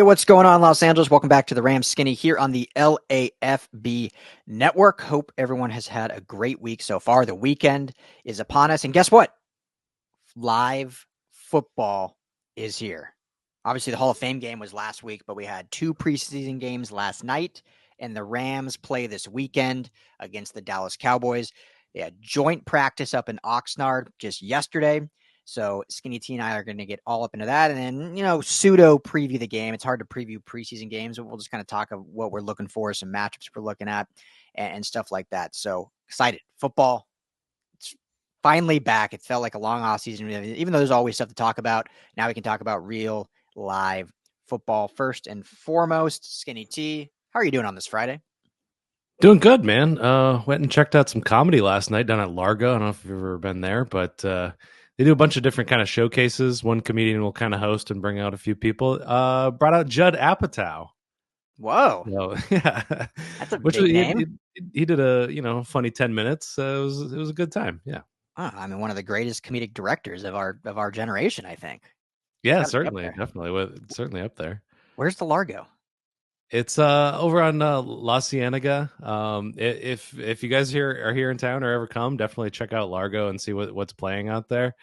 what's going on, Los Angeles? Welcome back to the Rams Skinny here on the LAFB network. Hope everyone has had a great week so far. The weekend is upon us. And guess what? Live football is here. Obviously, the Hall of Fame game was last week, but we had 2 preseason games last night, and the Rams play this weekend against the Dallas Cowboys. They had joint practice up in Oxnard just yesterday. So Skinny T and I are going to get all up into that and then, pseudo preview the game. It's hard to preview preseason games, but we'll just kind of talk of what we're looking for, some matchups we're looking at and stuff like that. So excited. Football, it's finally back. It felt like a long off season, even though there's always stuff to talk about. Now we can talk about real live football. First and foremost, Skinny T, how are you doing on this Friday? Doing good, man. Went and checked out some comedy last night down at Largo. I don't know if you've ever been there, but they do a bunch of different kind of showcases. One comedian will kind of host and bring out a few people. Brought out Judd Apatow. Whoa. So, yeah. That's a big name. He did a funny 10 minutes. It was a good time. Yeah. Oh, I mean, one of the greatest comedic directors of our generation, I think. Yeah, certainly. Definitely. Certainly up there. Where's the Largo? It's over on La Cienega. If you guys are here in town or ever come, definitely check out Largo and see what's playing out there,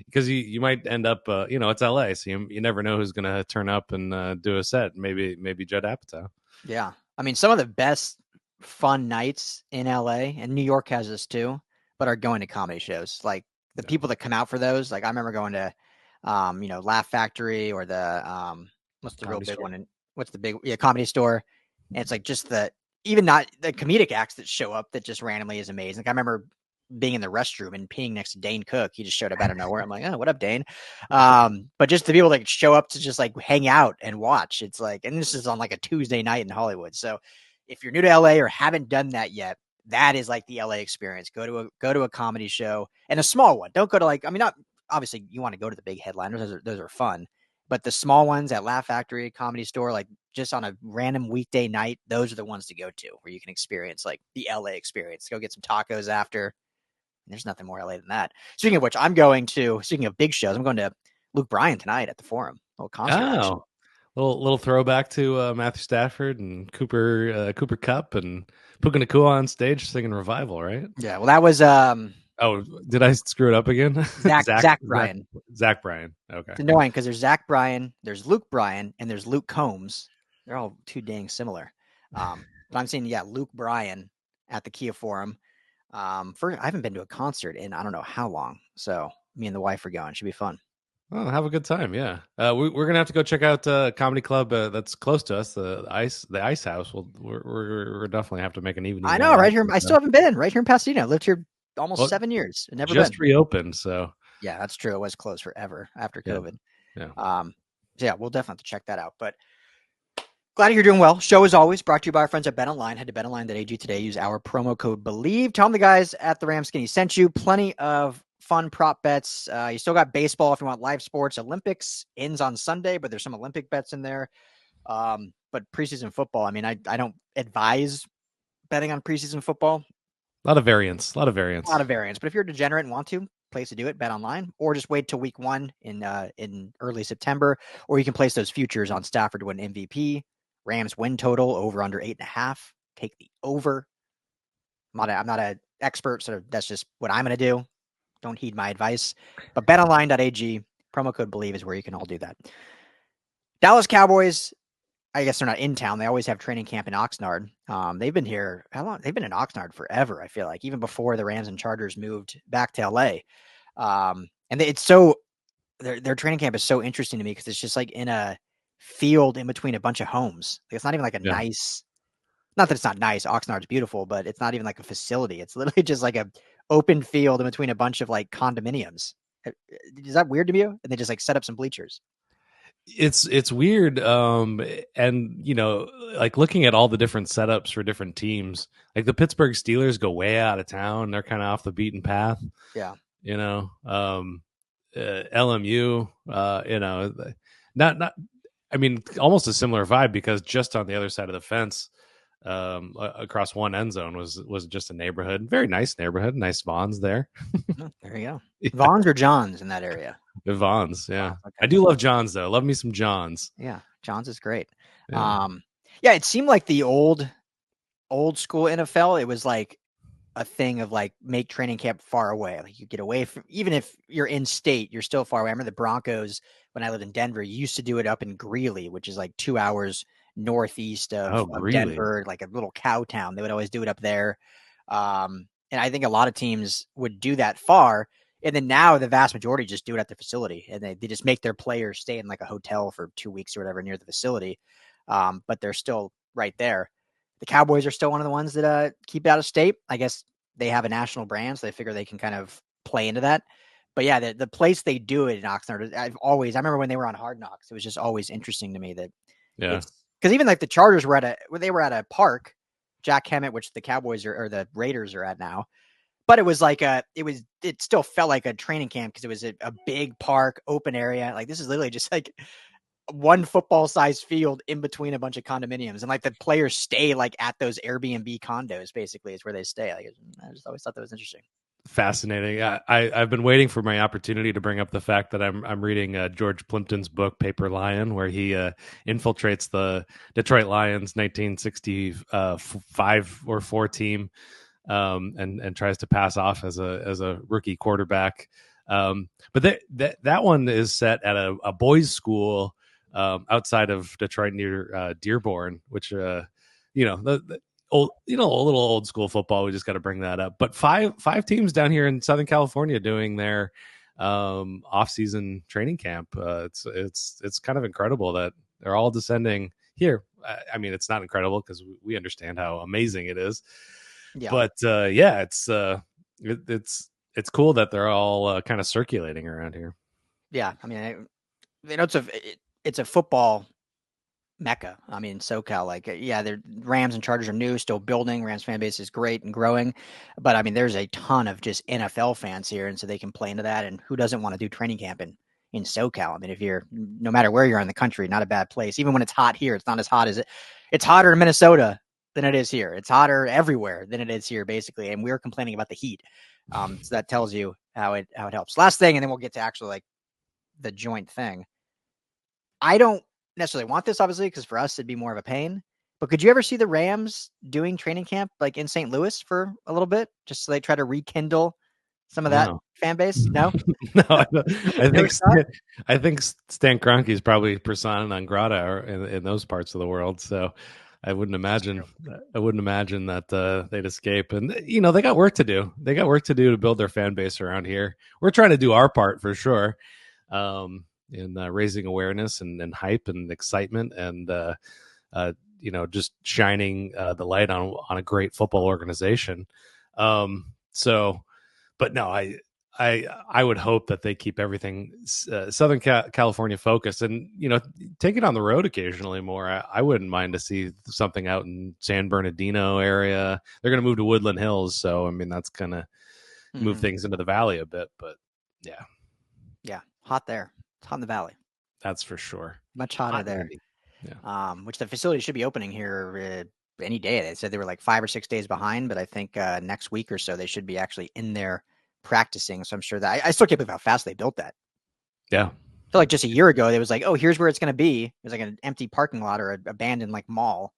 because you might end up it's LA, so you never know who's gonna turn up and do a set. Maybe Judd Apatow. Yeah, I mean, some of the best fun nights in LA, and New York has this too, but are going to comedy shows. Like the people that come out for those. Like I remember going to Laugh Factory or the what's the Comedy real big Store. one? What's the big Comedy Store? And it's like just even not the comedic acts that show up that just randomly is amazing. Like I remember being in the restroom and peeing next to Dane Cook. He just showed up out of nowhere. I'm like, oh, what up, Dane? But just the people that show up to just like hang out and watch. It's like, and this is on like a Tuesday night in Hollywood. So if you're new to LA or haven't done that yet, that is like the LA experience. Go to a comedy show, and a small one. Don't go to not obviously you want to go to the big headliners. Those are fun. But the small ones at Laugh Factory, Comedy Store, like just on a random weekday night, those are the ones to go to where you can experience like the LA experience. Go get some tacos after. There's nothing more LA than that. Speaking of which, speaking of big shows, I'm going to Luke Bryan tonight at the Forum. A little concert. Oh, little throwback to Matthew Stafford and Cooper Kupp and Puka Nacua on stage singing Revival, right? Yeah, well, that was Oh, did I screw it up again? Zach Bryan. Zach Bryan. Okay. It's annoying because there's Zach Bryan, there's Luke Bryan, and there's Luke Combs. They're all too dang similar. But I'm saying, Luke Bryan at the Kia Forum. I haven't been to a concert in I don't know how long. So me and the wife are going. Should be fun. Oh, have a good time. Yeah. We're gonna have to go check out a comedy club that's close to us, the Ice House. We're definitely have to make an evening. I know, right here. I still haven't been right here in Pasadena. I lived here almost 7 years. Never just been. Reopened. So yeah, that's true. It was closed forever after COVID. Yeah. We'll definitely have to check that out. But glad you're doing well. Show as always brought to you by our friends at BetOnline. Head to betonline.ag today. Use our promo code BELIEVE. Tell them the guys at the Rams Skinny sent you. Plenty of fun prop bets. You still got baseball if you want live sports. Olympics ends on Sunday, but there's some Olympic bets in there. But preseason football, I mean, I don't advise betting on preseason football. A lot of variance. But if you're a degenerate and want to, place to do it, bet online, or just wait till week 1 in early September, or you can place those futures on Stafford to win MVP, Rams win total over under 8.5. Take the over. I'm not an expert, so that's just what I'm going to do. Don't heed my advice. But betonline.ag, promo code BELIEVE is where you can all do that. Dallas Cowboys, I guess they're not in town. They always have training camp in Oxnard. They've been here. How long? They've been in Oxnard forever, I feel like, even before the Rams and Chargers moved back to LA. Their training camp is so interesting to me because it's just like in a field in between a bunch of homes. Like it's not even like nice, not that it's not nice. Oxnard's beautiful, but it's not even like a facility. It's literally just like a open field in between a bunch of like condominiums. Is that weird to you? And they just like set up some bleachers. It's weird. And like looking at all the different setups for different teams, like the Pittsburgh Steelers go way out of town. They're kind of off the beaten path. Yeah. LMU, I mean, almost a similar vibe because just on the other side of the fence, across one end zone was just a neighborhood, very nice neighborhood, nice Vons there. Oh, there you go. Yeah. Vons or Johns in that area? The Vons, yeah. Oh, okay. I do love Johns though. Love me some Johns. Yeah. Johns is great. Yeah. Yeah, it seemed like the old school NFL. It was like a thing of like make training camp far away. Like you get away from, even if you're in state, you're still far away. I remember the Broncos when I lived in Denver used to do it up in Greeley, which is like 2 hours northeast of Greeley. Denver, like a little cow town. They would always do it up there. And I think a lot of teams would do that far. And then now the vast majority just do it at the facility, and they just make their players stay in like a hotel for 2 weeks or whatever near the facility. But they're still right there. The Cowboys are still one of the ones that keep it out of state. I guess they have a national brand, so they figure they can kind of play into that. But yeah, the place they do it in Oxnard, I remember when they were on Hard Knocks, it was just always interesting to me that it's because even like the Chargers were at a park, Jack Hammett, which the Cowboys or the Raiders are at now. But it was like it still felt like a training camp because it was a big park, open area. Like this is literally just like one football sized field in between a bunch of condominiums. And like the players stay like at those Airbnb condos, basically is where they stay. Like I just always thought that was interesting. Fascinating. I've been waiting for my opportunity to bring up the fact that I'm reading George Plimpton's book Paper Lion, where he infiltrates the Detroit Lions 1965 or 4 team and tries to pass off as a rookie quarterback. But that one is set at a boys' school outside of Detroit near Dearborn, which the old, a little old school football. We just got to bring that up. But five teams down here in Southern California doing their off-season training camp. It's kind of incredible that they're all descending here. I mean, it's not incredible because we understand how amazing it is. Yeah. But it's cool that they're all kind of circulating around here. Yeah, I mean, it's a football mecca. I mean, SoCal, like, yeah, the Rams and Chargers are new, still building. Rams fan base is great and growing, but I mean, there's a ton of just NFL fans here, and so they can play into that. And who doesn't want to do training camp in SoCal? I mean, if you're no matter where you're in the country, not a bad place. Even when it's hot here, it's not as hot as it's hotter in Minnesota than it is here. It's hotter everywhere than it is here, basically. And we're complaining about the heat. So that tells you how it helps. Last thing, and then we'll get to actually like the joint thing. I don't necessarily want this, obviously, because for us it'd be more of a pain. But could you ever see the Rams doing training camp like in St. Louis for a little bit, just so they try to rekindle some of that fan base? No, no. I think Stan Kroenke is probably persona non grata in those parts of the world. So I wouldn't imagine that they'd escape. And they got work to do. They got work to do to build their fan base around here. We're trying to do our part for sure. In raising awareness and hype and excitement and just shining the light on a great football organization. But no, I would hope that they keep everything Southern California focused and take it on the road occasionally more. I wouldn't mind to see something out in San Bernardino area. They're going to move to Woodland Hills, so I mean that's going to move things into the valley a bit. But yeah, hot there. It's hot in the valley. That's for sure. Much hotter there. Yeah. Which the facility should be opening here any day. They said they were like 5 or 6 days behind, but I think next week or so they should be actually in there practicing. So I'm sure that I still can't believe how fast they built that. Yeah. I feel like just a year ago, they was like, oh, here's where it's going to be. It was like an empty parking lot or an abandoned like mall.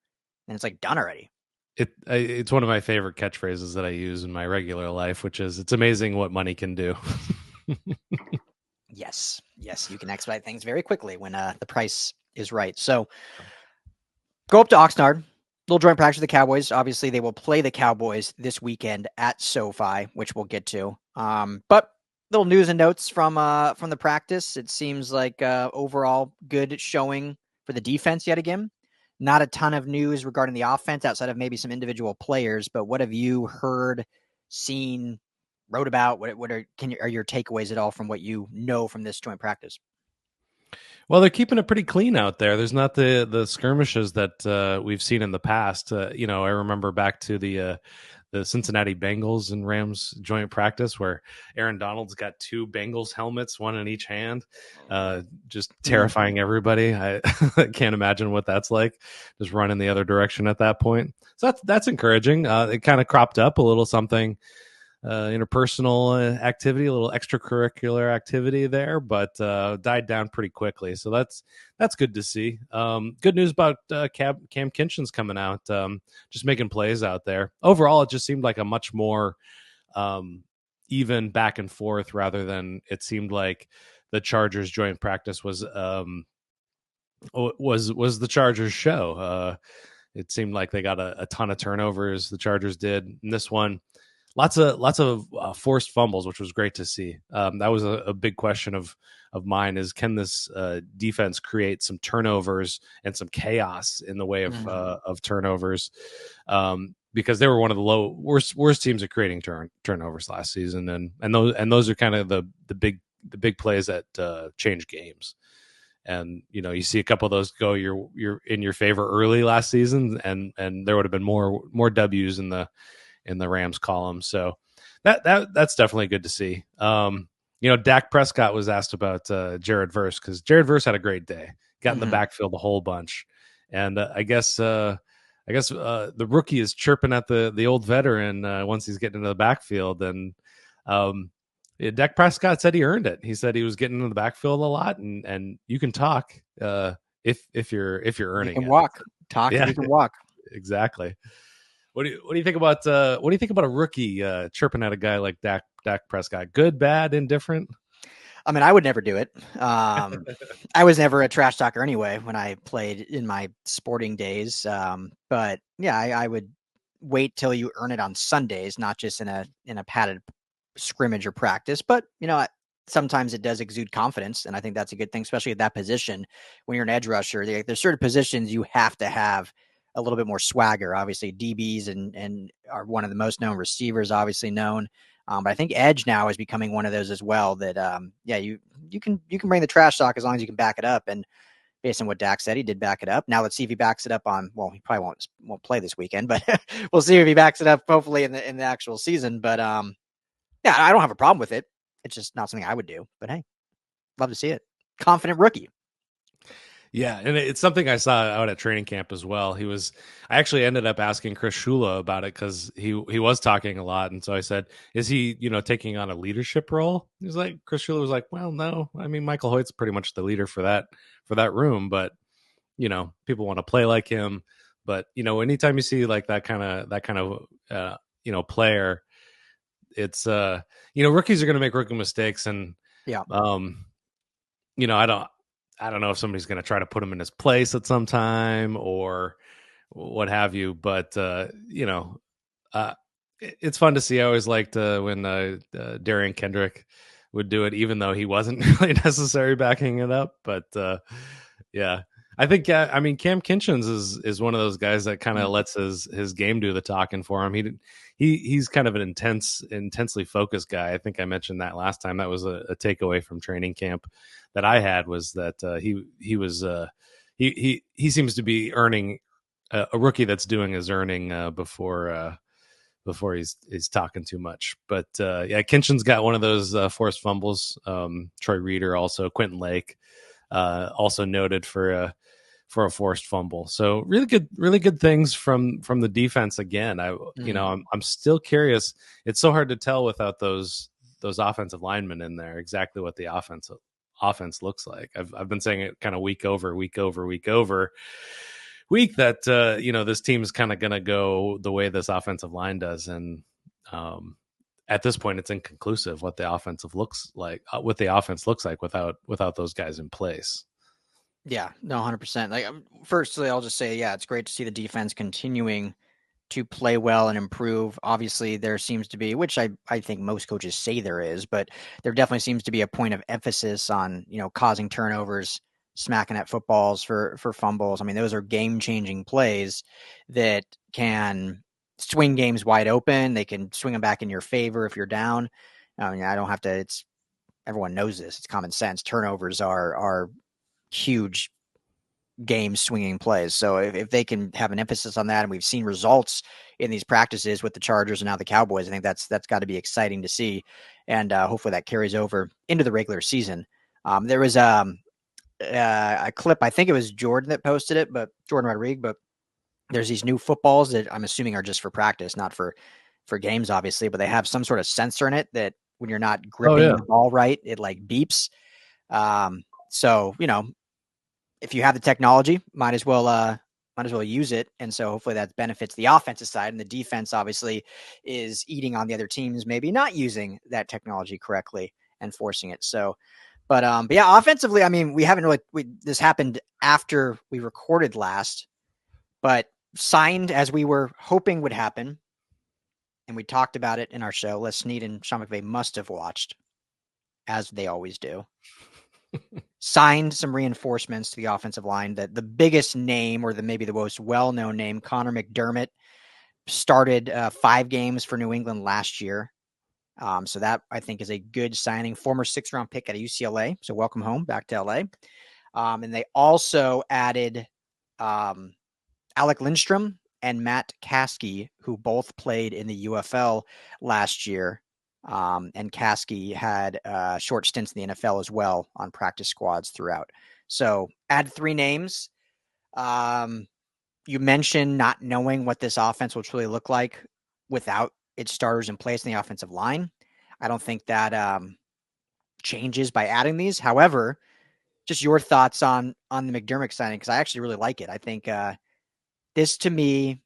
And it's like done already. It's one of my favorite catchphrases that I use in my regular life, which is it's amazing what money can do. Yes, you can expedite things very quickly when the price is right. So go up to Oxnard, little joint practice with the Cowboys. Obviously, they will play the Cowboys this weekend at SoFi, which we'll get to. But little news and notes from the practice. It seems like overall good showing for the defense yet again. Not a ton of news regarding the offense outside of maybe some individual players. But what have you heard, seen, wrote about? What are your takeaways at all from what you know from this joint practice? Well, they're keeping it pretty clean out there. There's not the skirmishes that we've seen in the past. I remember back to the Cincinnati Bengals and Rams joint practice where Aaron Donald's got 2 Bengals helmets, one in each hand, just terrifying everybody. I can't imagine what that's like, just running the other direction at that point. So that's encouraging. It kind of cropped up a little something interpersonal activity, a little extracurricular activity there, but died down pretty quickly. So that's good to see. Good news about Cam Kinchin's coming out, just making plays out there. Overall, it just seemed like a much more even back and forth rather than it seemed like the Chargers joint practice was the Chargers show. It seemed like they got a ton of turnovers. The Chargers did. In this one, lots of forced fumbles, which was great to see. That was a big question of mine: is can this defense create some turnovers and some chaos in the way of turnovers? Because they were one of the worst teams at creating turnovers last season, and those are kind of the big plays that change games. And you see a couple of those go you're in your favor early last season, and there would have been more W's in the Rams column. So that's definitely good to see. Dak Prescott was asked about Jared Verse, because Jared Verse had a great day, got in the backfield a whole bunch, and I guess the rookie is chirping at the old veteran once he's getting into the backfield, and Dak Prescott said he earned it. He said he was getting into the backfield a lot, and you can talk if you're earning it. You can walk. Talk and you can walk. Exactly. What do you think about a rookie chirping at a guy like Dak Prescott? Good, bad, indifferent? I mean, I would never do it. I was never a trash talker anyway when I played in my sporting days. But yeah, I would wait till you earn it on Sundays, not just in a padded scrimmage or practice. But sometimes it does exude confidence, and I think that's a good thing, especially at that position when you're an edge rusher. There's certain positions you have to have a little bit more swagger. Obviously, DBs and are one of the most known receivers, obviously known. But I think edge now is becoming one of those as well. That you can bring the trash talk as long as you can back it up. And based on what Dak said, he did back it up. Now let's see if he backs it up on. Well, he probably won't play this weekend, but we'll see if he backs it up. Hopefully in the actual season. But yeah, I don't have a problem with it. It's just not something I would do. But hey, love to see it. Confident rookie. Yeah, and it's something I saw out at training camp as well. I actually ended up asking Chris Shula about it because he was talking a lot, and so I said, "Is he, taking on a leadership role?" He was like, Chris Shula was like, "Well, no. I mean, Michael Hoyt's pretty much the leader for that room, but people want to play like him. But anytime you see like that kind of player, it's rookies are going to make rookie mistakes, and yeah, I don't know if somebody's going to try to put him in his place at some time or what have you, but it's fun to see. I always liked when Derion Kendrick would do it, even though he wasn't really necessary backing it up. But yeah, I think Cam Kinchin's is one of those guys that kind of lets his game do the talking for him. He's kind of an intensely focused guy. I think I mentioned that last time. That was a takeaway from training camp that I had, was that he seems to be earning a rookie that's doing his earning before he's talking too much. But yeah, Kinchin's got one of those forced fumbles. Troy Reeder also, Quentin Lake also noted for a forced fumble. So really good things from the defense again. I'm still curious. It's so hard to tell without those offensive linemen in there exactly what the offense looks like. I've been saying it kind of week over week that this team is kind of going to go the way this offensive line does, and at this point it's inconclusive what the offense looks like without those guys in place. Yeah, no, 100%. Like, firstly, I'll just say, yeah, it's great to see the defense continuing to play well and improve. Obviously, there seems to be, which I think most coaches say there is, but there definitely seems to be a point of emphasis on, causing turnovers, smacking at footballs for fumbles. I mean, those are game-changing plays that can swing games wide open. They can swing them back in your favor if you're down. I mean, I don't have to, everyone knows this. It's common sense. Turnovers are huge game swinging plays. So if they can have an emphasis on that, and we've seen results in these practices with the Chargers and now the Cowboys, I think that's got to be exciting to see. And hopefully that carries over into the regular season. There was a clip, I think it was Jordan that posted it, but Jordan Rodriguez, but there's these new footballs that I'm assuming are just for practice, not for for games, obviously, but they have some sort of sensor in it that when you're not Oh, gripping yeah. the ball right, it like beeps. So, if you have the technology, might as well use it. And so hopefully that benefits the offensive side, and the defense obviously is eating on the other teams, maybe not using that technology correctly and forcing it. So, but yeah, offensively, I mean, we haven't really, this happened after we recorded last, but signed as we were hoping would happen. And we talked about it in our show. Les Snead and Sean McVay must have watched, as they always do. Signed some reinforcements to the offensive line. That the biggest name, or maybe the most well-known name, Connor McDermott, started 5 games for New England last year. So that, I think, is a good signing. Former 6th-round pick at UCLA. So welcome home back to LA. And they also added Alec Lindstrom and Matt Caskey, who both played in the UFL last year. And Caskey had short stints in the NFL as well on practice squads throughout. So add 3 names. You mentioned not knowing what this offense will truly look like without its starters in place in the offensive line. I don't think that changes by adding these. However, just your thoughts on the McDermott signing, because I actually really like it. I think this, to me,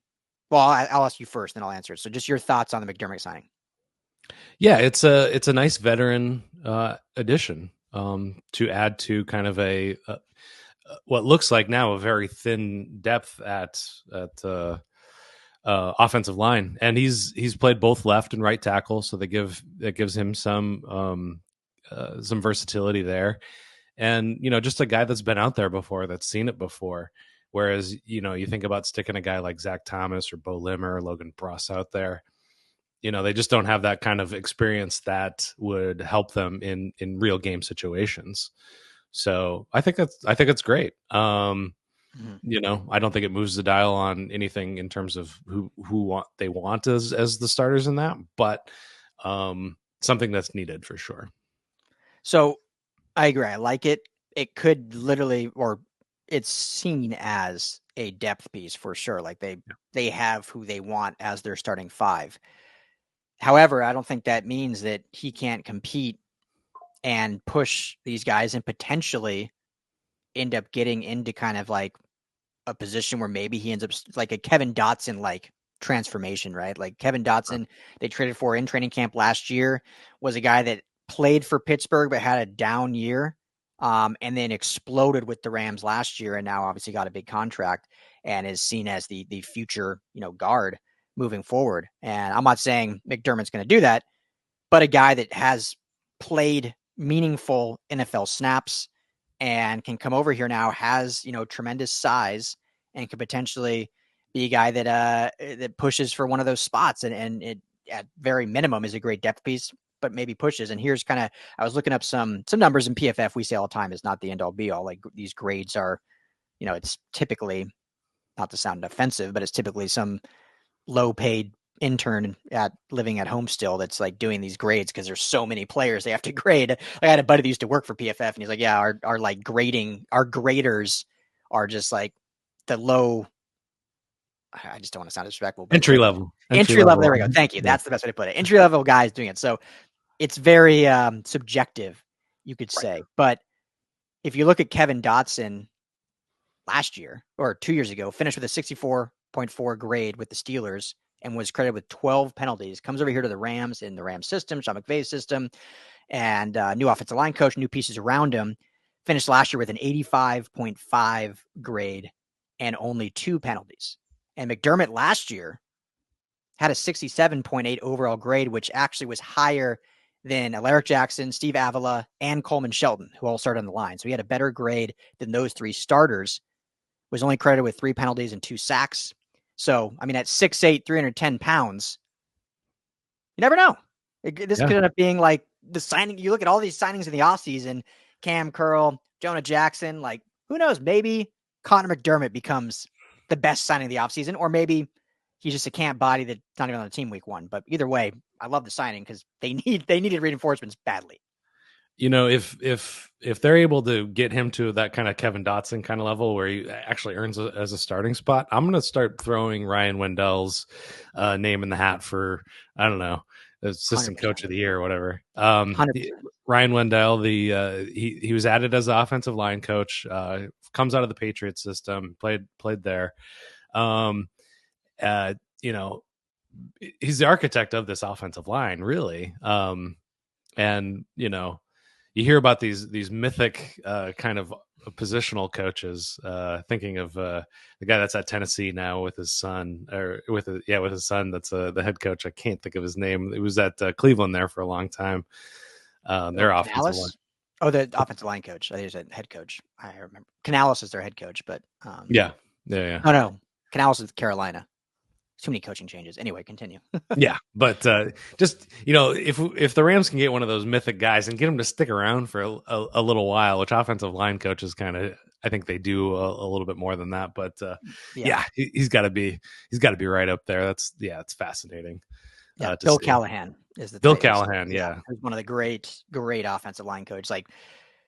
well, I'll ask you first, then I'll answer it. So just your thoughts on the McDermott signing. Yeah, it's a nice veteran addition to add to kind of a what looks like now a very thin depth at offensive line, and he's played both left and right tackle, so that gives him some versatility there, and just a guy that's been out there before, that's seen it before. Whereas you think about sticking a guy like Zach Thomas or Bo Limmer or Logan Bruss out there, they just don't have that kind of experience that would help them in real game situations. So I think it's great. I don't think it moves the dial on anything in terms of who they want as the starters in that, but something that's needed for sure. So I agree. I like it. It could literally, or it's seen as a depth piece for sure. Like they have who they want as their starting 5. However, I don't think that means that he can't compete and push these guys and potentially end up getting into kind of like a position where maybe he ends up like a Kevin Dotson like transformation, right? Like Kevin Dotson, they traded for in training camp last year, was a guy that played for Pittsburgh but had a down year, and then exploded with the Rams last year, and now obviously got a big contract and is seen as the future guard moving forward. And I'm not saying McDermott's going to do that, but a guy that has played meaningful NFL snaps and can come over here now, has tremendous size, and could potentially be a guy that pushes for one of those spots, and it at very minimum is a great depth piece, but maybe pushes. And here's kind of, I was looking up some numbers in PFF. We say all the time is not the end all be all. Like these grades are, it's typically, not to sound offensive, but it's typically some low paid intern living at home still that's like doing these grades because there's so many players they have to grade. I had a buddy that used to work for PFF, and he's like, yeah, our like grading, our graders are just like the low, I just don't want to sound disrespectful, but Entry like level. Entry level. There we go. Thank you. That's the best way to put it. Entry level guys doing it. So it's very subjective, you could say. Right. But if you look at Kevin Dotson last year or 2 years ago, finished with a 64.4 grade with the Steelers and was credited with 12 penalties, comes over here to the Rams in the Rams system, Sean McVay's system, and new offensive line coach, new pieces around him. Finished last year with an 85.5 grade and only 2 penalties. And McDermott last year had a 67.8 overall grade, which actually was higher than Alaric Jackson, Steve Avila, and Coleman Shelton, who all started on the line. So he had a better grade than those 3 starters, was only credited with 3 penalties and 2 sacks. So, I mean, at 6'8", 310 pounds, you never know. This could end up being like the signing. You look at all these signings in the offseason, Cam Curl, Jonah Jackson, like who knows, maybe Connor McDermott becomes the best signing of the offseason, or maybe he's just a camp body that's not even on the team week 1. But either way, I love the signing because they needed reinforcements badly. if they're able to get him to that kind of Kevin Dotson kind of level where he actually earns as a starting spot, I'm going to start throwing Ryan Wendell's name in the hat for, I don't know, assistant 100%. coach of the year or whatever. 100%. Ryan Wendell, he was added as an offensive line coach, comes out of the Patriots system, played there. He's the architect of this offensive line, really. And you hear about these mythic kind of positional coaches. Thinking of the guy that's at Tennessee now with his son, with his son. That's the head coach. I can't think of his name. It was at Cleveland there for a long time. Their offensive line. Oh, the offensive line coach. I think he's a head coach. I remember Canales is their head coach, but yeah. Oh no, Canales is Carolina. Too many coaching changes. Anyway, continue. Yeah, but just if the Rams can get one of those mythic guys and get him to stick around for a little while, which offensive line coaches kind of, I think they do a little bit more than that. But he's got to be right up there. It's fascinating. Yeah, Bill Callahan is the Bill Callahan. Yeah, he's one of the great offensive line coaches. Like,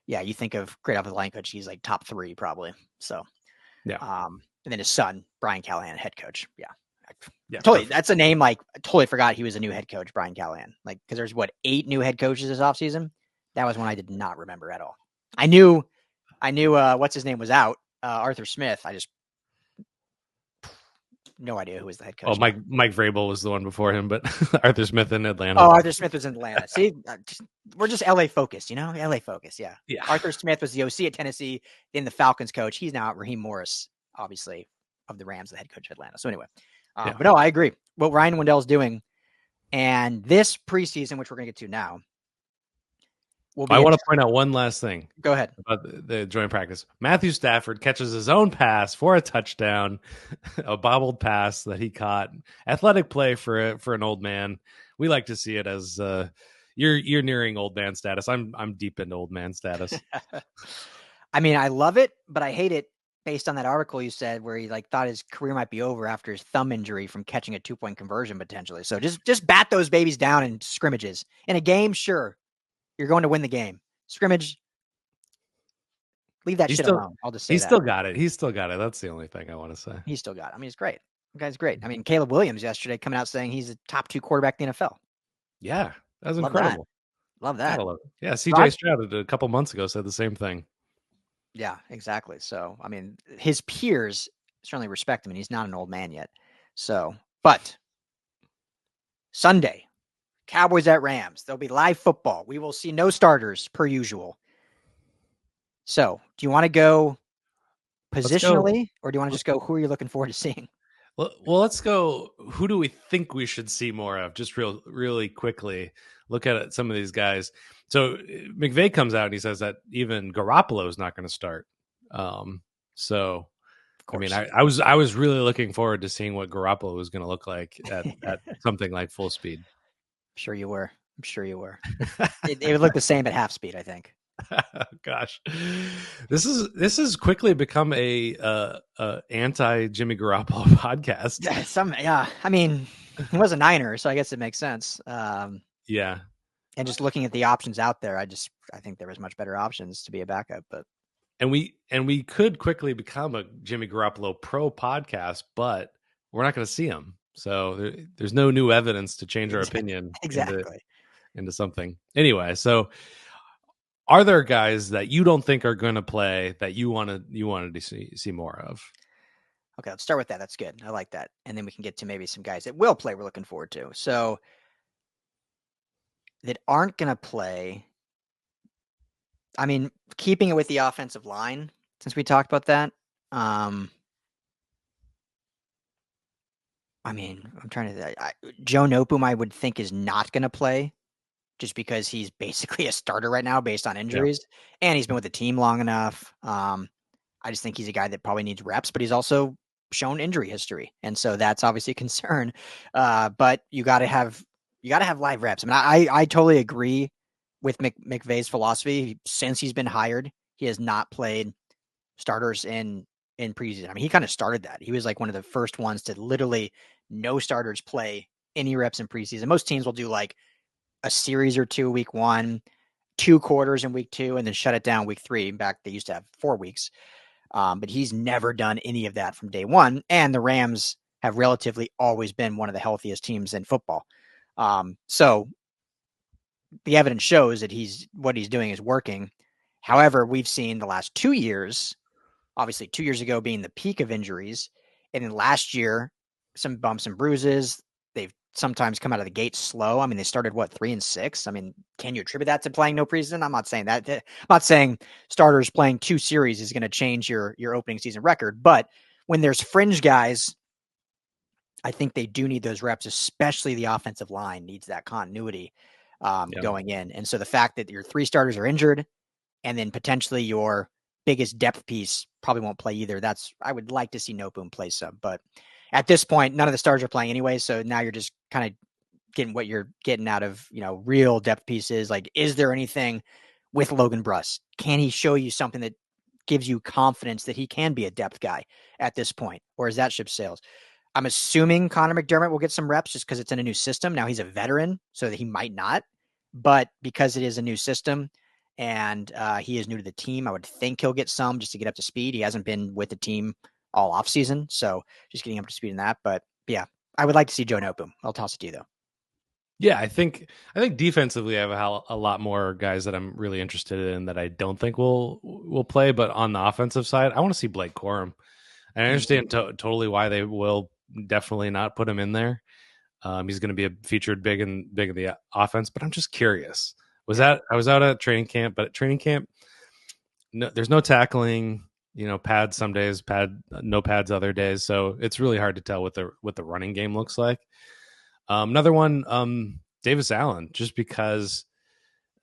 yeah, you think of great offensive line coach, he's like top 3 probably. So yeah, and then his son Brian Callahan, head coach. Yeah, totally. Perfect. That's a name. Like, I totally forgot he was a new head coach, Brian Callahan. Like, because there's 8 new head coaches this offseason. That was one I did not remember at all. I knew what's his name was out, Arthur Smith. I just no idea who was the head coach. Oh, Mike Vrabel was the one before him, but Arthur Smith in Atlanta. Oh, Arthur Smith was in Atlanta. See, we're just LA focused, LA focused. Yeah. Arthur Smith was the OC at Tennessee, then the Falcons coach. He's now Raheem Morris, obviously, of the Rams, the head coach of Atlanta. So anyway. But no, I agree. What Ryan Wendell's doing, and this preseason, which we're going to get to now, I want to point out one last thing. Go ahead. About the joint practice. Matthew Stafford catches his own pass for a touchdown, a bobbled pass that he caught. Athletic play for an old man. We like to see it as you're nearing old man status. I'm deep into old man status. I mean, I love it, but I hate it. Based on that article you said where he thought his career might be over after his thumb injury from catching a 2-point conversion potentially. So just bat those babies down in scrimmages. In a game, sure, you're going to win the game. Scrimmage, leave that shit alone. I'll just say He's still got it. He's still got it. That's the only thing I want to say. He's still got it. I mean, he's great. The guy's great. I mean, Caleb Williams yesterday coming out saying he's a top 2 quarterback in the NFL. Yeah, that was incredible. Love that. Yeah, CJ Stroud a couple months ago said the same thing. Yeah, exactly. So, I mean, his peers certainly respect him, and he's not an old man yet. So, but Sunday, Cowboys at Rams. There'll be live football. We will see no starters per usual. So, do you want to go positionally, or do you want to just go, who are you looking forward to seeing? Well, let's go. Who do we think we should see more of? Just really quickly look at some of these guys. So McVay comes out and he says that even Garoppolo is not going to start. So, I mean, I was really looking forward to seeing what Garoppolo was going to look like at something like full speed. I'm sure you were. It would look the same at half speed, I think. Gosh, this has quickly become a anti Jimmy Garoppolo podcast. Yeah, I mean, he was a Niner, so I guess it makes sense. Yeah, and just looking at the options out there, I think there was much better options to be a backup. But and we could quickly become a Jimmy Garoppolo pro podcast, but we're not going to see him, so there's no new evidence to change our opinion into something. Anyway, so. Are there guys that you don't think are going to play that you wanted to see more of? Okay, let's start with that. That's good. I like that. And then we can get to maybe some guys that will play we're looking forward to. So that aren't going to play. I mean, keeping it with the offensive line, since we talked about that. I mean, I'm trying to Joe Noteboom, I would think, is not going to play. Just because he's basically a starter right now based on injuries, and he's been with the team long enough. I just think he's a guy that probably needs reps, but he's also shown injury history, and so that's obviously a concern. But you got to have live reps. I mean, I totally agree with McVay's philosophy. Since he's been hired, he has not played starters in preseason. I mean, he kind of started that. He was like one of the first ones to literally no starters play any reps in preseason. Most teams will do like a series or 2 week 1, 2 quarters in week 2 and then shut it down week 3. In fact, they used to have 4 weeks. But he's never done any of that from day one. And the Rams have relatively always been one of the healthiest teams in football. So the evidence shows that what he's doing is working. However, we've seen the last 2 years, obviously 2 years ago being the peak of injuries, and then last year, some bumps and bruises. They've sometimes come out of the gate slow. I mean, they started 3-6. I mean, can you attribute that to playing no preseason? I'm not saying that. I'm not saying starters playing 2 series is going to change your opening season record, but when there's fringe guys, I think they do need those reps, especially the offensive line needs that continuity going in. And so the fact that your 3 starters are injured and then potentially your biggest depth piece probably won't play either. I would like to see Noteboom play some, but at this point, none of the stars are playing anyway. So now you're just kind of getting what you're getting out of, real depth pieces. Like, is there anything with Logan Bruss? Can he show you something that gives you confidence that he can be a depth guy at this point? Or is that ship sails? I'm assuming Connor McDermott will get some reps just because it's in a new system. Now he's a veteran, so that he might not. But because it is a new system and he is new to the team, I would think he'll get some just to get up to speed. He hasn't been with the team all offseason, so just getting up to speed in that. But yeah, I would like to see Joe Noteboom. I'll toss it to you, though. Yeah, I think defensively, I have a lot more guys that I'm really interested in that I don't think will play. But on the offensive side, I want to see Blake Corum. And I understand totally why they will definitely not put him in there. He's going to be featured big in the offense, but I'm just curious. I was out at training camp, but at training camp, no, there's no tackling. Pads some days, no pads other days. So it's really hard to tell what the running game looks like. Another one, Davis Allen, just because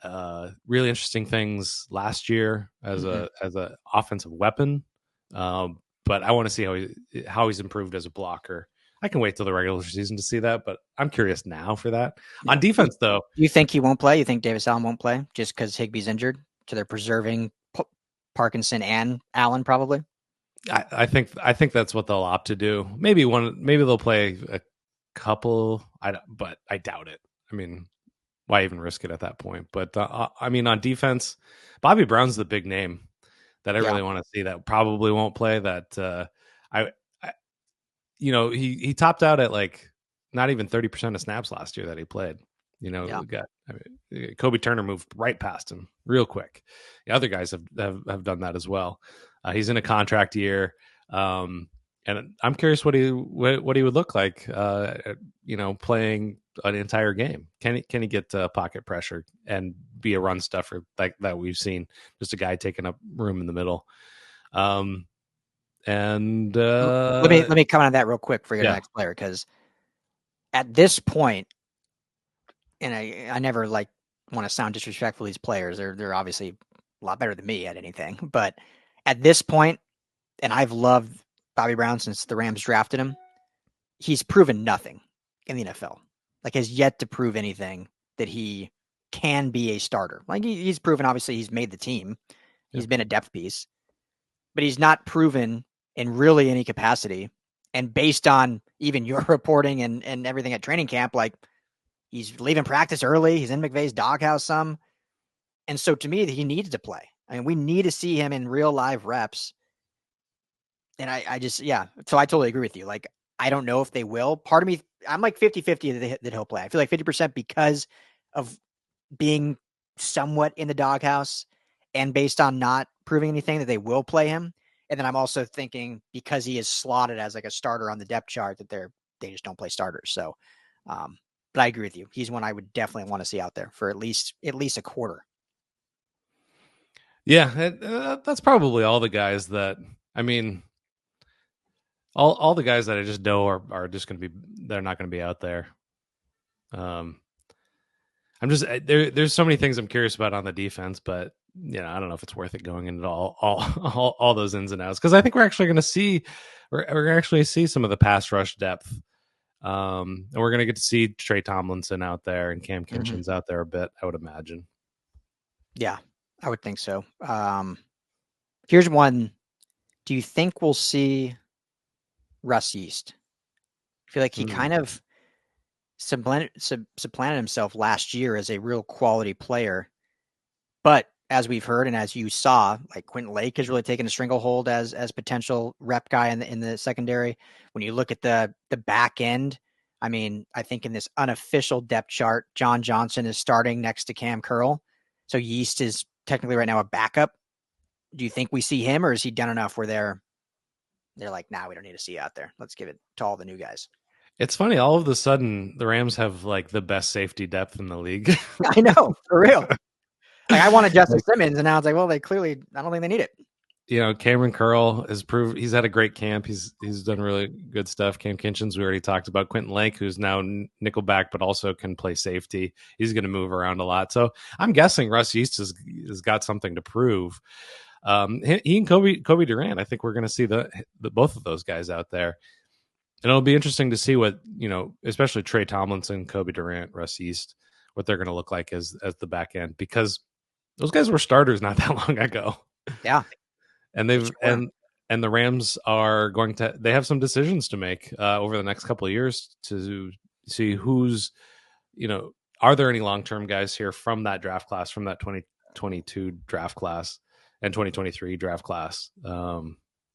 really interesting things last year as a offensive weapon. But I want to see how he's improved as a blocker. I can wait till the regular season to see that, but I'm curious now for that. Yeah. On defense, though, you think he won't play? You think Davis Allen won't play just because Higbee's injured? So they're preserving Parkinson and Allen, probably. I think that's what they'll opt to do. Maybe they'll play a couple. But I doubt it. I mean, why even risk it at that point? But I mean, on defense, Bobby Brown's the big name that I really want to see. That probably won't play. That he topped out at like not even 30% of snaps last year that he played. Kobie Turner moved right past him real quick. The other guys have done that as well. He's in a contract year, and I'm curious what he would look like. Playing an entire game. Can he get pocket pressure and be a run stuffer like that we've seen? Just a guy taking up room in the middle. And let me comment on that real quick for your next player, because at this point, and I never want to sound disrespectful to these players. They're obviously a lot better than me at anything, but at this point, and I've loved Bobby Brown since the Rams drafted him, he's proven nothing in the NFL. Has yet to prove anything that he can be a starter. He's proven, obviously, he's made the team. He's been a depth piece, but he's not proven in really any capacity. And based on even your reporting and everything at training camp, he's leaving practice early. He's in McVay's doghouse some. And so to me, he needs to play. I mean, we need to see him in real live reps. And I just, so I totally agree with you. I don't know if they will. Part of me, I'm 50-50 that he'll play. I feel 50% because of being somewhat in the doghouse and based on not proving anything that they will play him. And then I'm also thinking because he is slotted as a starter on the depth chart that they just don't play starters. So, but I agree with you. He's one I would definitely want to see out there for at least a quarter. Yeah, that's probably all the guys that, I mean, all the guys that I just know are just going to be, they're not going to be out there. I'm just, there's so many things I'm curious about on the defense, but I don't know if it's worth it going into all those ins and outs. Cause I think we're actually going to see, we're actually see some of the pass rush depth. And we're going to get to see Trey Tomlinson out there and Cam Kinchin's out there a bit, I would imagine. Yeah, I would think so. Here's one. Do you think we'll see Russ Yeast? I feel like he kind of supplanted himself last year as a real quality player. But as we've heard and as you saw, like Quentin Lake has really taken a stranglehold as potential rep guy in the secondary. When you look at the back end, I mean, I think in this unofficial depth chart, John Johnson is starting next to Cam Curl. So Yeast is technically right now a backup. Do you think we see him, or is he done enough where they're like, nah, we don't need to see you out there. Let's give it to all the new guys. It's funny. All of a sudden, the Rams have like the best safety depth in the league. I know, for real. Like I wanted Justin Simmons, and now it's like, well, they clearly, I don't think they need it. You know, Cameron Curl has proved he's had a great camp. He's done really good stuff. Cam Kinchins, we already talked about. Quentin Lake, who's now nickelback, but also can play safety. He's going to move around a lot. So I'm guessing Russ Yeast has got something to prove. He and Kobie Durant, I think we're going to see the both of those guys out there. And it'll be interesting to see what, you know, especially Trey Tomlinson, Kobie Durant, Russ Yeast, what they're going to look like as the back end, because those guys were starters not that long ago. Yeah. And they've and the Rams are going to, they have some decisions to make over the next couple of years to see who's, you know, are there any long-term guys here from that draft class, from that 2022 draft class and 2023 draft class.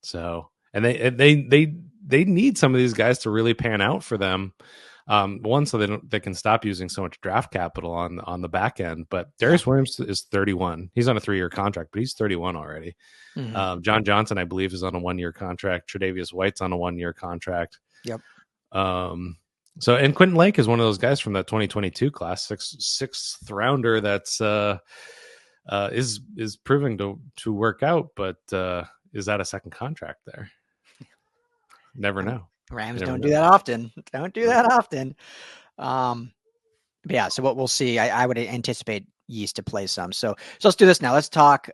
So, and they need some of these guys to really pan out for them. One, so they can stop using so much draft capital on the back end. But Darius Williams is 31. He's on a 3-year contract, but he's 31 already. Mm-hmm. John Johnson, I believe, is on a 1-year contract. Tre'Davious White's on a 1-year contract. Yep. So, and Quentin Lake is one of those guys from that 2022 class, sixth rounder that's is proving to work out, but is that a second contract there? Never know. Rams don't do that often. Don't do that often. Yeah. So what we'll see, I would anticipate Yeast to play some. So let's do this now. Let's talk.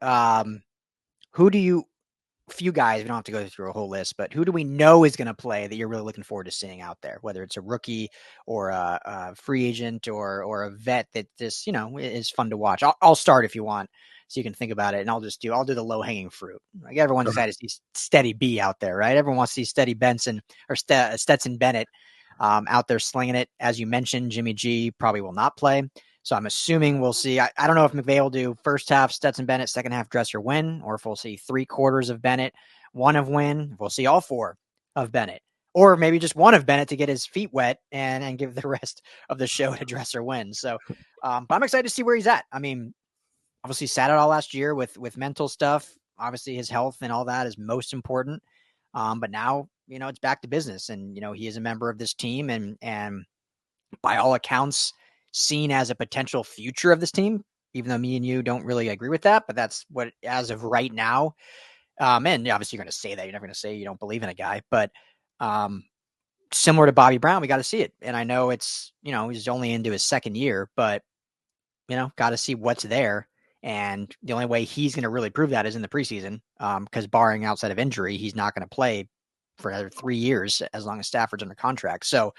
Few guys, we don't have to go through a whole list, but who do we know is going to play that you're really looking forward to seeing out there, whether it's a rookie or a free agent or a vet that this, you know, is fun to watch. I'll start if you want, so you can think about it, and I'll do the low hanging fruit. Like everyone's excited to see Steady B out there, right? Everyone wants to see Steady Benson or Stetson Bennett out there slinging it. As you mentioned, Jimmy G probably will not play. So I'm assuming we'll see. I don't know if McVay will do first half Stetson Bennett, second half Dresser Wynn, or if we'll see 3/4 of Bennett, 1 of Wynn. We'll see all 4 of Bennett, or maybe just 1 of Bennett to get his feet wet and give the rest of the show to Dresser Wynn. So, but I'm excited to see where he's at. I mean, obviously sat it all last year with mental stuff. Obviously his health and all that is most important. But now, you know, it's back to business, and, you know, he is a member of this team and by all accounts, seen as a potential future of this team, even though me and you don't really agree with that, but that's what, as of right now. And obviously you're going to say that. You're never going to say you don't believe in a guy, but similar to Bobby Brown, we got to see it. And I know it's, you know, he's only into his second year, but, you know, got to see what's there. And the only way he's going to really prove that is in the preseason, because barring outside of injury, he's not going to play for another 3 years as long as Stafford's under contract. So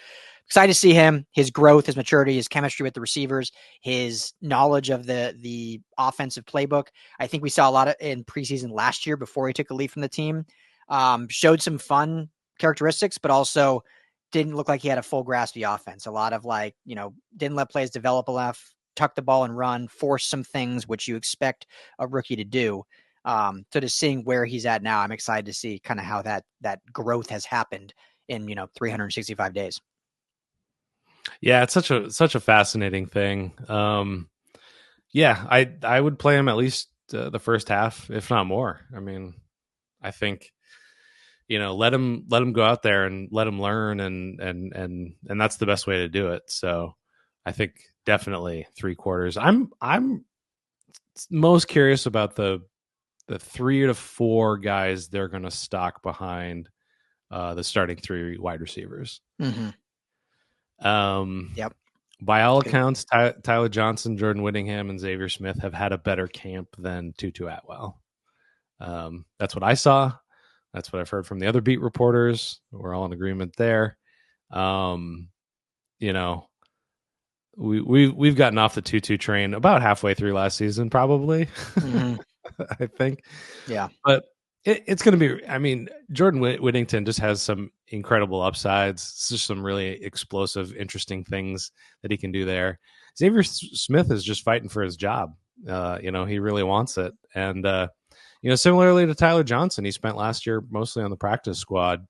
excited to see him, his growth, his maturity, his chemistry with the receivers, his knowledge of the offensive playbook. I think we saw a lot of in preseason last year before he took a leave from the team. Showed some fun characteristics, but also didn't look like he had a full grasp of the offense. A lot of, like, you know, didn't let plays develop enough, tuck the ball and run, force some things, which you expect a rookie to do. So just seeing where he's at now, I'm excited to see kind of how that growth has happened in, you know, 365 days. Yeah, it's such a fascinating thing. Yeah, I would play him at least the first half, if not more. I mean, I think, you know, let him go out there and let him learn, and that's the best way to do it. So I think definitely 3/4. I'm most curious about the 3 to 4 guys they're going to stock behind the starting 3 wide receivers. Mm-hmm. Yep. By all accounts, Tyler Johnson, Jordan Whittingham, and Xavier Smith have had a better camp than Tutu Atwell. That's what I saw. That's what I've heard from the other beat reporters. We're all in agreement there. You know, we've gotten off the Tutu train about halfway through last season, probably. Mm-hmm. I think. Yeah. But it's going to be, I mean, Jordan Whittington just has some incredible upsides. It's just some really explosive, interesting things that he can do there. Xavier Smith is just fighting for his job. He really wants it. And similarly to Tyler Johnson, he spent last year mostly on the practice squad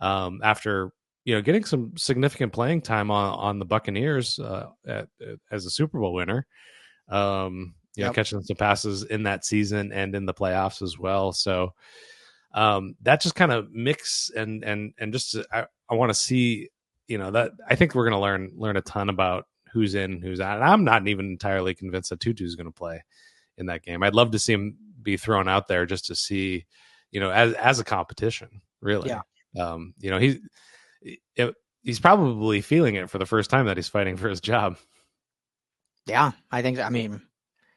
after getting some significant playing time on the Buccaneers as a Super Bowl winner. Catching some passes in that season and in the playoffs as well. So that just kind of mix and just I want to see, that I think we're going to learn a ton about who's in, who's out. And I'm not even entirely convinced that Tutu is going to play in that game. I'd love to see him be thrown out there just to see, as a competition, really. Yeah. He's probably feeling it for the first time that he's fighting for his job. Yeah, I think. I mean,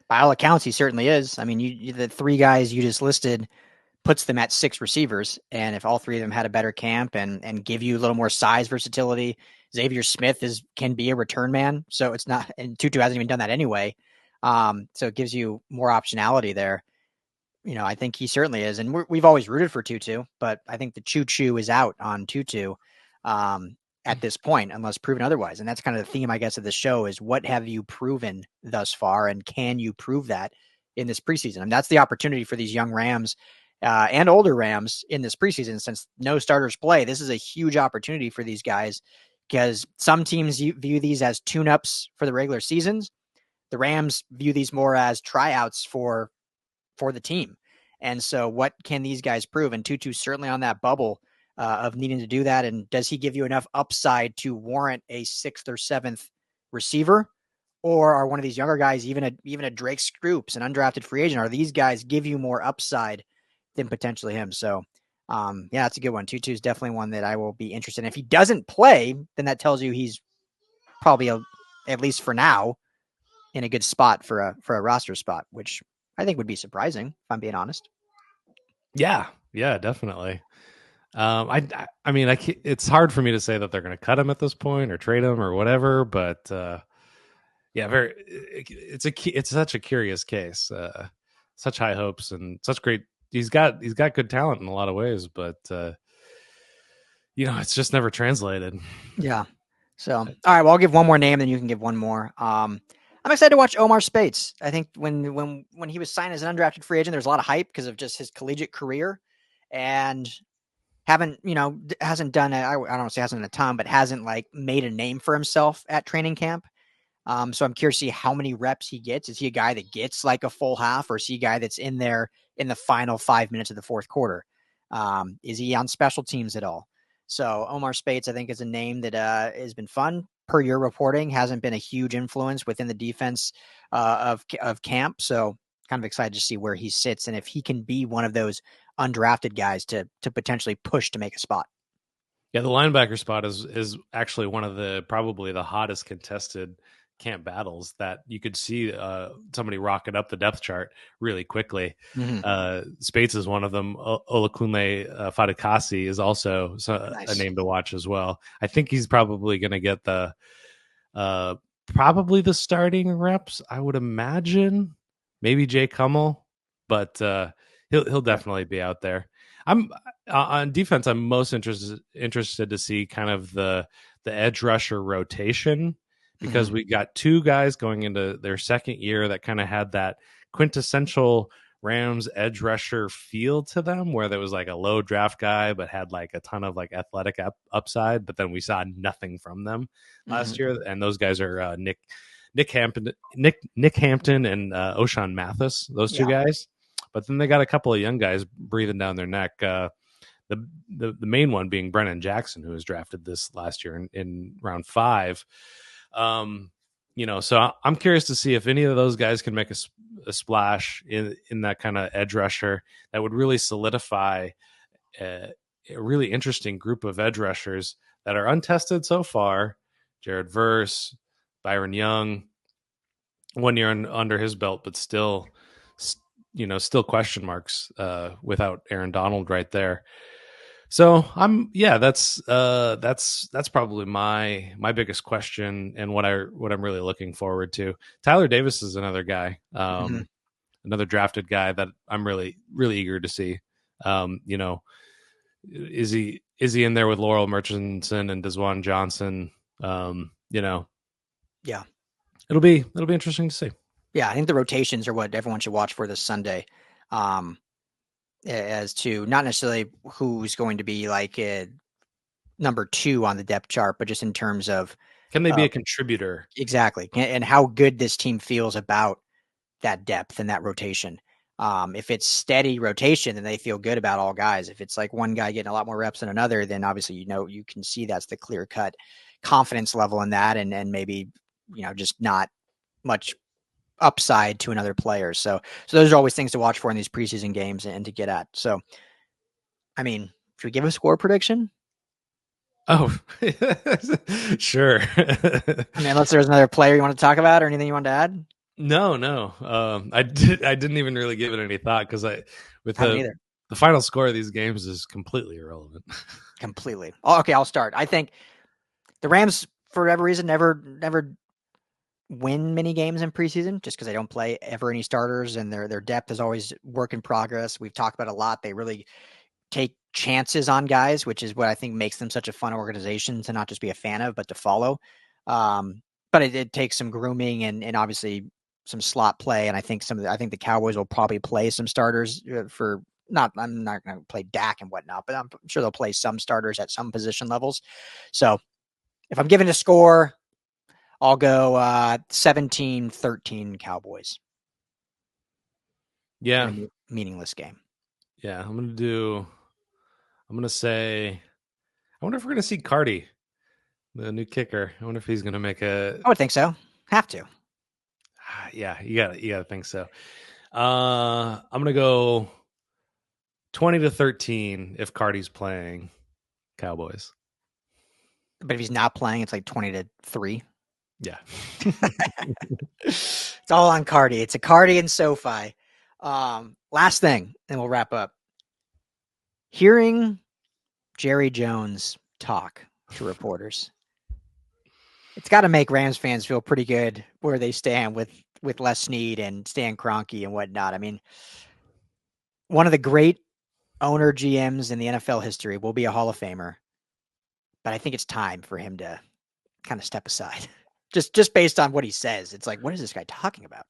by all accounts, he certainly is. I mean, the three guys you just listed puts them at 6 receivers, and if all three of them had a better camp and give you a little more size versatility, Xavier Smith can be a return man. So it's not, and Tutu hasn't even done that anyway. So it gives you more optionality there. I think he certainly is, and we've always rooted for Tutu, but I think the choo-choo is out on Tutu at this point, unless proven otherwise. And that's kind of the theme, I guess, of the show is what have you proven thus far, and can you prove that in this preseason? And that's the opportunity for these young Rams and older Rams in this preseason, since no starters play. This is a huge opportunity for these guys because some teams view these as tune-ups for the regular seasons. The Rams view these more as tryouts for the team. And so what can these guys prove? And Tutu's certainly on that bubble of needing to do that. And does he give you enough upside to warrant a 6th or 7th receiver? Or are one of these younger guys, even a Drake Scoops, an undrafted free agent, are these guys give you more upside than potentially him? So, that's a good one. Tutu's definitely one that I will be interested in. If he doesn't play, then that tells you he's probably, at least for now, in a good spot for a roster spot, which I think would be surprising, if I'm being honest. Yeah, definitely. I mean, it's hard for me to say that they're going to cut him at this point or trade him or whatever, but it's such a curious case. Such high hopes and such great. He's got good talent in a lot of ways, but it's just never translated. Yeah. So, all right. Well, I'll give one more name, then you can give one more. I'm excited to watch Omar Speights. I think when he was signed as an undrafted free agent, there's a lot of hype because of just his collegiate career, and hasn't done I don't want to say hasn't a ton, but hasn't like made a name for himself at training camp. So I'm curious to see how many reps he gets. Is he a guy that gets like a full half, or is he a guy that's in there in the final 5 minutes of the fourth quarter? Is he on special teams at all? So Omar Speights, I think, is a name that has been fun. Per your reporting, hasn't been a huge influence within the defense of camp. So kind of excited to see where he sits and if he can be one of those undrafted guys to potentially push to make a spot. Yeah, the linebacker spot is actually one of probably the hottest contested camp battles that you could see somebody rocket up the depth chart really quickly. Mm-hmm. Speights is one of them. Olakunle Fadikasi is also nice. A name to watch as well. I think he's probably going to get probably the starting reps, I would imagine. Maybe Jay Kummel, but he'll definitely be out there. I'm on defense. I'm most interested to see kind of the edge rusher rotation, because we got 2 guys going into their second year that kind of had that quintessential Rams edge rusher feel to them, where there was like a low draft guy but had like a ton of like athletic upside, but then we saw nothing from them last year. And those guys are Nick Hampton and O'Shawn Mathis, those 2 guys. But then they got a couple of young guys breathing down their neck. The main one being Brennan Jackson, who was drafted this last year in round 5. So I'm curious to see if any of those guys can make a splash in that kind of edge rusher that would really solidify a really interesting group of edge rushers that are untested so far. Jared Verse, Byron Young, 1 year under his belt, but still question marks without Aaron Donald right there. So that's probably my biggest question and what I'm really looking forward to. Tyler Davis is another guy, another drafted guy that I'm really, really eager to see. Is he in there with Laurel Murchison and Desjuan Johnson? Yeah, it'll be interesting to see. Yeah, I think the rotations are what everyone should watch for this Sunday. Um, as to not necessarily who's going to be like number 2 on the depth chart, but just in terms of Can they be uh, a contributor? exactly and how good this team feels about that depth and that rotation. If it's steady rotation, then they feel good about all guys. If it's like one guy getting a lot more reps than another, then obviously you can see that's the clear cut confidence level in that, and maybe just not much upside to another player. So those are always things to watch for in these preseason games and to get at. So I mean, should we give a score prediction? Oh, sure. I mean, unless there's another player you want to talk about or anything you want to add. No. I didn't even really give it any thought because with I haven't either. the final score of these games is completely irrelevant. Completely. Oh, okay, I'll start. I think the Rams, for whatever reason, never win many games in preseason just because they don't play ever any starters and their depth is always work in progress. We've talked about a lot. They really take chances on guys, which is what I think makes them such a fun organization to not just be a fan of, but to follow. But it takes some grooming and obviously some slot play. And I think I think the Cowboys will probably play some starters for not. I'm not going to play Dak and whatnot, but I'm sure they'll play some starters at some position levels. So if I'm giving a score, I'll go 17-13 Cowboys in Yeah, a meaningless game. yeah. I'm gonna say. I wonder if we're gonna see Cardi, the new kicker. I wonder if he's gonna make a. I would think so. Have to. Yeah, you gotta think so. I'm gonna go 20-13 if Cardi's playing Cowboys. But if he's not playing, it's like 20-3. Yeah. It's all on Cardi. It's a Cardi and SoFi. Last thing, and we'll wrap up. Hearing Jerry Jones talk to reporters, it's got to make Rams fans feel pretty good where they stand with Les Snead and Stan Kroenke and whatnot. I mean, one of the great owner GMs in the NFL history will be a Hall of Famer, but I think it's time for him to kind of step aside. Just based on what he says, it's like, what is this guy talking about?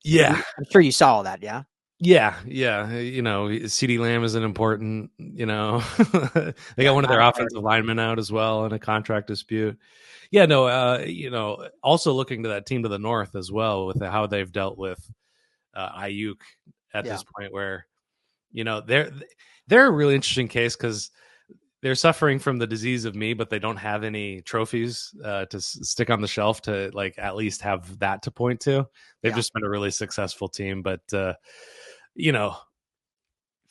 Yeah. I'm sure you saw all that, yeah. Yeah. You know, CeeDee Lamb is an important, they got one of their offensive linemen out as well in a contract dispute. Yeah, no, also looking to that team to the north as well with how they've dealt with Ayuk at this point where, they're a really interesting case because they're suffering from the disease of me, but they don't have any trophies to stick on the shelf to like at least have that to point to. They've just been a really successful team, but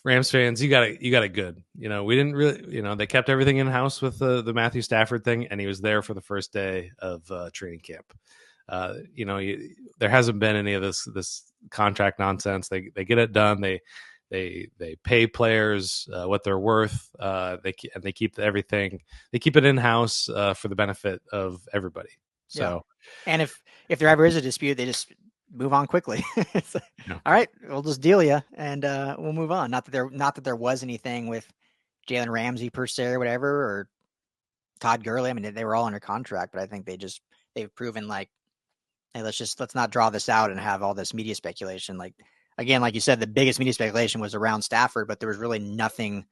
Rams fans, you got it good. We didn't really, they kept everything in house with the Matthew Stafford thing, and he was there for the first day of training camp. There hasn't been any of this contract nonsense. They get it done. They pay players what they're worth. They keep everything. They keep it in house for the benefit of everybody. So, and if there ever is a dispute, they just move on quickly. It's like, all right, we'll just deal you, and we'll move on. Not that there was anything with Jalen Ramsey per se or whatever, or Todd Gurley. I mean, they were all under contract, but I think they've proven like, hey, let's not draw this out and have all this media speculation. Like again, like you said, the biggest media speculation was around Stafford, but there was really nothing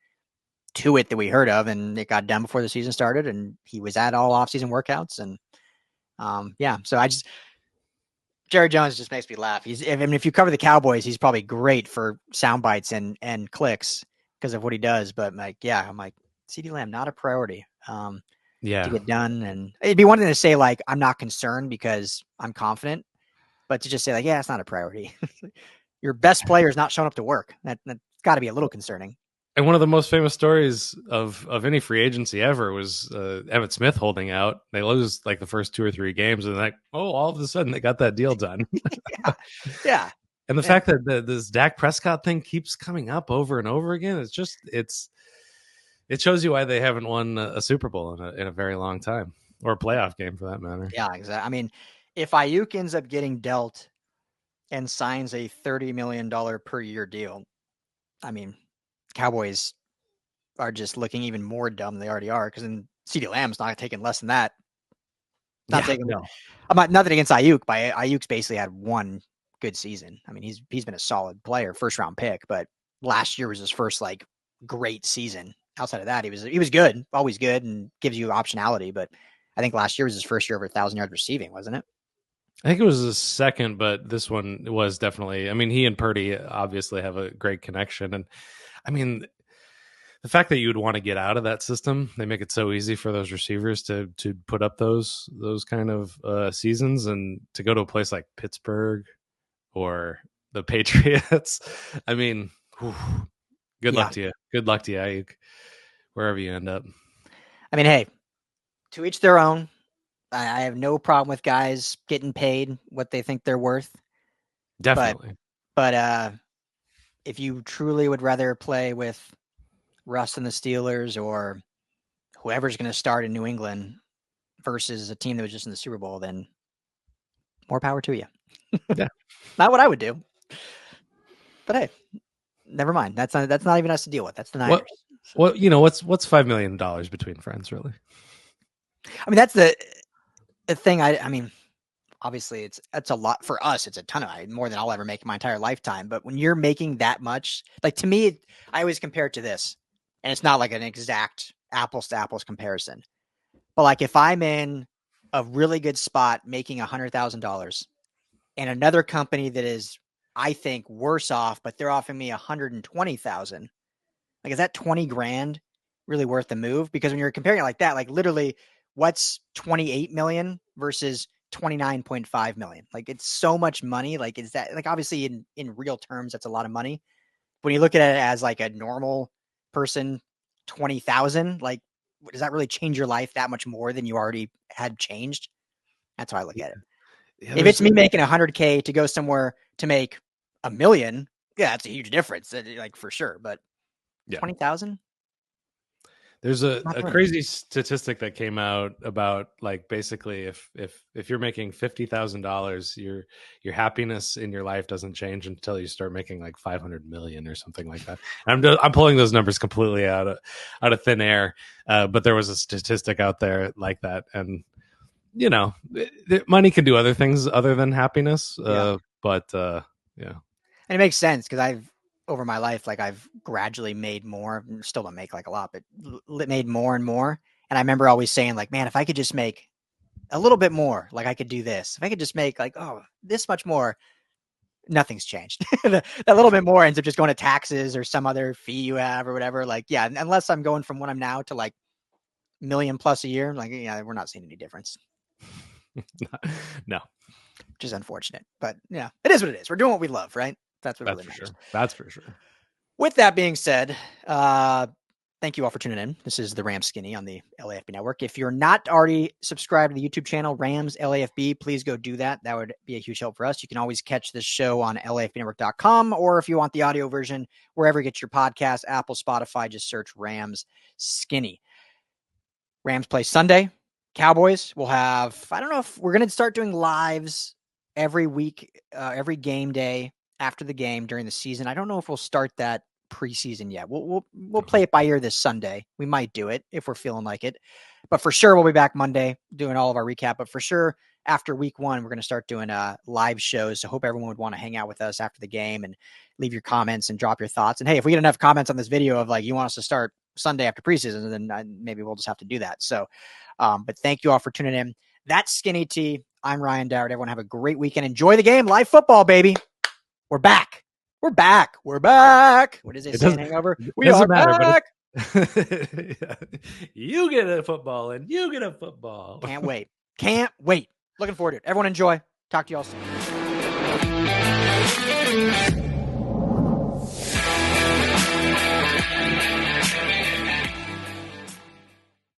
to it that we heard of, and it got done before the season started, and he was at all offseason workouts, and so Jerry Jones just makes me laugh. If you cover the Cowboys, he's probably great for sound bites and clicks because of what he does. But I'm like, CeeDee Lamb, not a priority to get done. And it'd be one thing to say, like, I'm not concerned because I'm confident, but to just say, like, yeah, it's not a priority. Your best player is not showing up to work. That's got to be a little concerning. And one of the most famous stories of any free agency ever was Emmitt Smith holding out. They lose like the first 2 or 3 games, and like, all of a sudden they got that deal done. Yeah. And the fact that this Dak Prescott thing keeps coming up over and over again, it shows you why they haven't won a Super Bowl in a very long time, or a playoff game for that matter. Yeah, exactly. I mean, if Ayuk ends up getting dealt and signs a $30 million per year deal, I mean, Cowboys are just looking even more dumb than they already are because then CeeDee Lamb's not taking less than that. I'm not nothing against Ayuk, but Ayuk's basically had one good season. I mean, he's been a solid player, first round pick, but last year was his first like great season. Outside of that, he was good, always good, and gives you optionality. But I think last year was his first year over 1,000 yards receiving, wasn't it? I think it was his second, but this one was definitely. I mean, he and Purdy obviously have a great connection, and I mean, the fact that you would want to get out of that system, they make it so easy for those receivers to put up those kind of seasons, and to go to a place like Pittsburgh or the Patriots. I mean, whew, good luck to you. Good luck to you, Ayuk, wherever you end up. I mean, hey, to each their own. I have no problem with guys getting paid what they think they're worth. Definitely. But if you truly would rather play with Russ and the Steelers or whoever's going to start in New England versus a team that was just in the Super Bowl, then more power to you. Yeah. Not what I would do. But hey, never mind. That's not even us to deal with. That's the Niners. Well, you know, what's $5 million between friends, really? I mean, that's the thing. I mean, obviously it's a lot for us. It's a ton of more than I'll ever make in my entire lifetime. But when you're making that much, like to me, I always compare it to this, and it's not like an exact apples to apples comparison. But like if I'm in a really good spot making $100,000 and another company that is, I think, worse off, but they're offering me $120,000, like is that 20 grand really worth the move? Because when you're comparing it like that, like literally what's 28 million versus 29.5 million? Like it's so much money. Like is that like obviously in real terms, that's a lot of money. When you look at it as like a normal person, 20,000, like does that really change your life that much more than you already had changed? That's how I look at it. Yeah, if it's me making 100K to go somewhere to make $1 million, yeah, that's a huge difference, like for sure. But 20,000. There's a crazy statistic that came out about like basically if you're making $50,000, your happiness in your life doesn't change until you start making like 500 million or something like that. I'm pulling those numbers completely out of thin air, but there was a statistic out there like that, and you know, money can do other things other than happiness. But and it makes sense because I've over my life, like I've gradually made more, still don't make like a lot, but made more and more. And I remember always saying like, man, if I could just make a little bit more, like I could do this. If I could just make like, oh, this much more, nothing's changed. That little bit more ends up just going to taxes or some other fee you have or whatever. Like, yeah, unless I'm going from what I'm now to like $1 million plus a year, like, yeah, we're not seeing any difference. No. Which is unfortunate, but yeah, it is what it is. We're doing what we love, right? That's what really matters. Sure. That's for sure. With that being said, thank you all for tuning in. This is the Rams Skinny on the LAFB Network. If you're not already subscribed to the YouTube channel, Rams LAFB, please go do that. That would be a huge help for us. You can always catch this show on LAFBnetwork.com, or if you want the audio version, wherever you get your podcast, Apple, Spotify, just search Rams Skinny. Rams play Sunday. Cowboys will have, I don't know if we're going to start doing lives every week, every game day after the game during the season. I don't know if we'll start that preseason yet. We'll play it by ear this Sunday. We might do it if we're feeling like it, but for sure we'll be back Monday doing all of our recap. But for sure after week 1, we're going to start doing live shows. So hope everyone would want to hang out with us after the game and leave your comments and drop your thoughts. And hey, if we get enough comments on this video of like you want us to start Sunday after preseason, then maybe we'll just have to do that. So, but thank you all for tuning in. That's Skinny T. I'm Ryan Dowd. Everyone have a great weekend. Enjoy the game. Live football, baby. We're back. We're back. We're back. What does it say in Hangover? We are back. You get a football and you get a football. Can't wait. Can't wait. Looking forward to it. Everyone enjoy. Talk to you all soon.